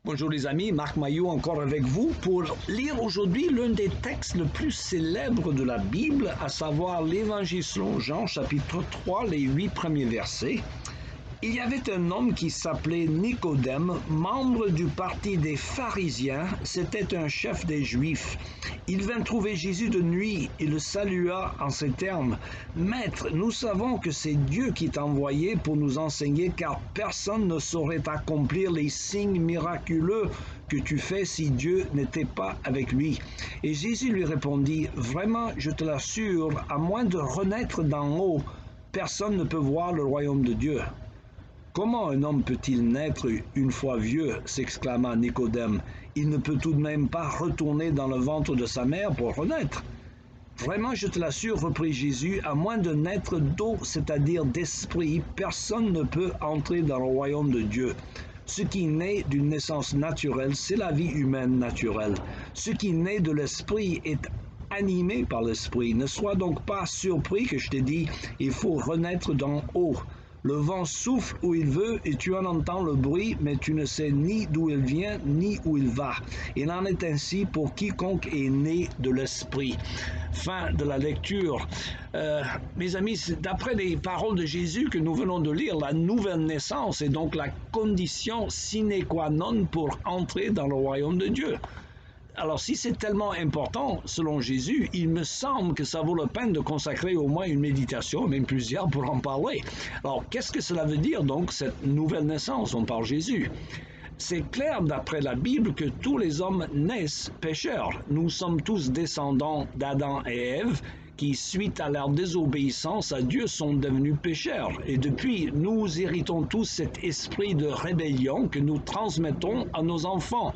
Bonjour les amis, Marc Maillot encore avec vous pour lire aujourd'hui l'un des textes les plus célèbres de la Bible, à savoir l'Évangile selon Jean, chapitre 3, les 8 premiers versets. Il y avait un homme qui s'appelait Nicodème, membre du parti des pharisiens, c'était un chef des Juifs. Il vint trouver Jésus de nuit et le salua en ces termes: « Maître, nous savons que c'est Dieu qui t'a envoyé pour nous enseigner, car personne ne saurait accomplir les signes miraculeux que tu fais si Dieu n'était pas avec lui. » Et Jésus lui répondit: « Vraiment, je te l'assure, à moins de renaître d'en haut, personne ne peut voir le royaume de Dieu. » « Comment un homme peut-il naître une fois vieux ?» s'exclama Nicodème. « Il ne peut tout de même pas retourner dans le ventre de sa mère pour renaître. »« Vraiment, je te l'assure, reprit Jésus, à moins de naître d'eau, c'est-à-dire d'esprit, personne ne peut entrer dans le royaume de Dieu. Ce qui naît d'une naissance naturelle, c'est la vie humaine naturelle. Ce qui naît de l'esprit est animé par l'esprit. Ne sois donc pas surpris que je t'ai dit, il faut renaître d'en haut. Le vent souffle où il veut et tu en entends le bruit, mais tu ne sais ni d'où il vient ni où il va. Il en est ainsi pour quiconque est né de l'esprit. » Fin de la lecture. Mes amis, d'après les paroles de Jésus que nous venons de lire, la nouvelle naissance est donc la condition sine qua non pour entrer dans le royaume de Dieu. Alors, si c'est tellement important, selon Jésus, il me semble que ça vaut la peine de consacrer au moins une méditation, même plusieurs, pour en parler. Alors, qu'est-ce que cela veut dire, donc, cette nouvelle naissance? On parle de Jésus. C'est clair, d'après la Bible, que tous les hommes naissent pécheurs. Nous sommes tous descendants d'Adam et Ève, qui, suite à leur désobéissance à Dieu, sont devenus pécheurs. Et depuis, nous héritons tous cet esprit de rébellion que nous transmettons à nos enfants.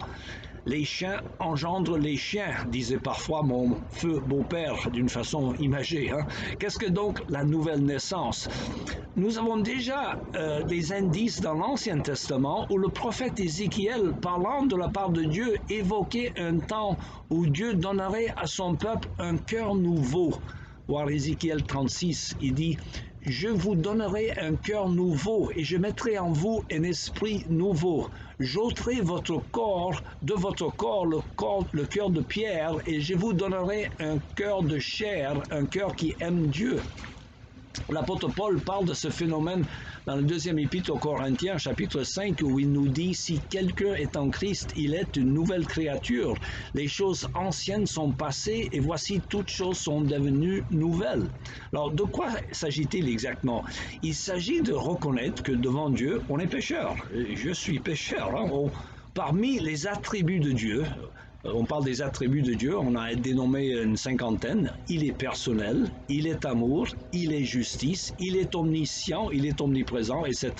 Les chiens engendrent les chiens, disait parfois mon feu beau-père d'une façon imagée. Qu'est-ce que donc la nouvelle naissance? Nous avons déjà des indices dans l'Ancien Testament où le prophète Ézéchiel, parlant de la part de Dieu, évoquait un temps où Dieu donnerait à son peuple un cœur nouveau. Voir Ézéchiel 36, il dit: « Je vous donnerai un cœur nouveau et je mettrai en vous un esprit nouveau. J'ôterai votre corps, de votre corps le cœur de pierre, et je vous donnerai un cœur de chair, un cœur qui aime Dieu. » L'apôtre Paul parle de ce phénomène dans le deuxième épître aux Corinthiens, chapitre 5, où il nous dit: « Si quelqu'un est en Christ, il est une nouvelle créature. Les choses anciennes sont passées et voici toutes choses sont devenues nouvelles. » Alors, de quoi s'agit-il exactement? Il s'agit de reconnaître que devant Dieu, on est pécheur. Je suis pécheur. Parmi les attributs de Dieu, on parle des attributs de Dieu, on a dénommé une cinquantaine. Il est personnel, il est amour, il est justice, il est omniscient, il est omniprésent, etc.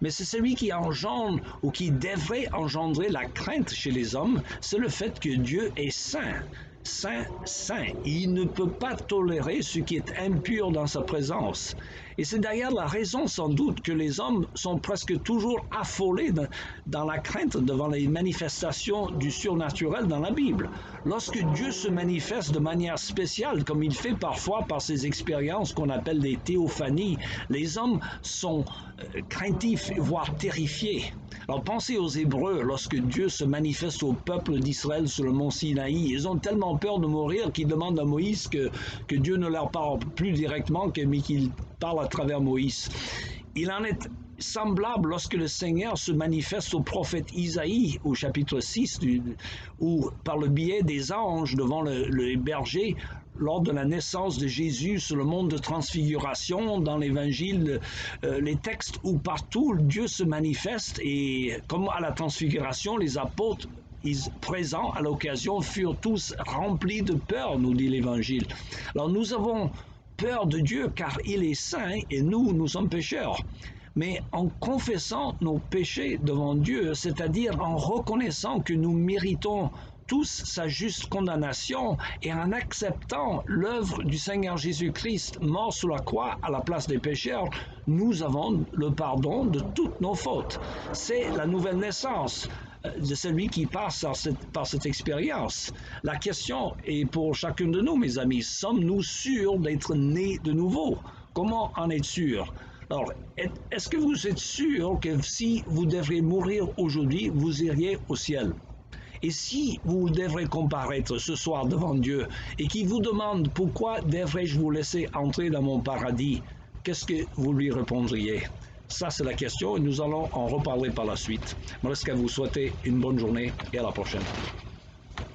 Mais c'est celui qui engendre ou qui devrait engendrer la crainte chez les hommes, c'est le fait que Dieu est saint. Saint, saint. Il ne peut pas tolérer ce qui est impur dans sa présence. Et c'est d'ailleurs la raison sans doute que les hommes sont presque toujours affolés dans la crainte devant les manifestations du surnaturel dans la Bible. Lorsque Dieu se manifeste de manière spéciale, comme il fait parfois par ces expériences qu'on appelle des théophanies, les hommes sont craintifs, voire terrifiés. Alors pensez aux Hébreux, lorsque Dieu se manifeste au peuple d'Israël sur le mont Sinaï, ils ont tellement peur de mourir qu'ils demandent à Moïse que Dieu ne leur parle plus directement, mais qu'il parle à travers Moïse. Il en est semblable lorsque le Seigneur se manifeste au prophète Isaïe au chapitre 6, où par le biais des anges devant le berger, lors de la naissance de Jésus sur le mont de transfiguration, dans l'Évangile, les textes où partout Dieu se manifeste, et comme à la transfiguration, les apôtres présents à l'occasion furent tous remplis de peur, nous dit l'Évangile. Alors nous avons peur de Dieu car il est saint et nous sommes pécheurs. Mais en confessant nos péchés devant Dieu, c'est-à-dire en reconnaissant que nous méritons tous sa juste condamnation et en acceptant l'œuvre du Seigneur Jésus-Christ mort sur la croix à la place des pécheurs, nous avons le pardon de toutes nos fautes. C'est la nouvelle naissance de celui qui passe par cette expérience. La question est pour chacun de nous, mes amis, sommes-nous sûrs d'être nés de nouveau? Comment en être sûr? Alors, est-ce que vous êtes sûr que si vous devriez mourir aujourd'hui, vous iriez au ciel? Et si vous devrez comparaître ce soir devant Dieu et qu'il vous demande pourquoi devrais-je vous laisser entrer dans mon paradis, qu'est-ce que vous lui répondriez? Ça, c'est la question et nous allons en reparler par la suite. Il me reste qu'à vous souhaiter une bonne journée et à la prochaine.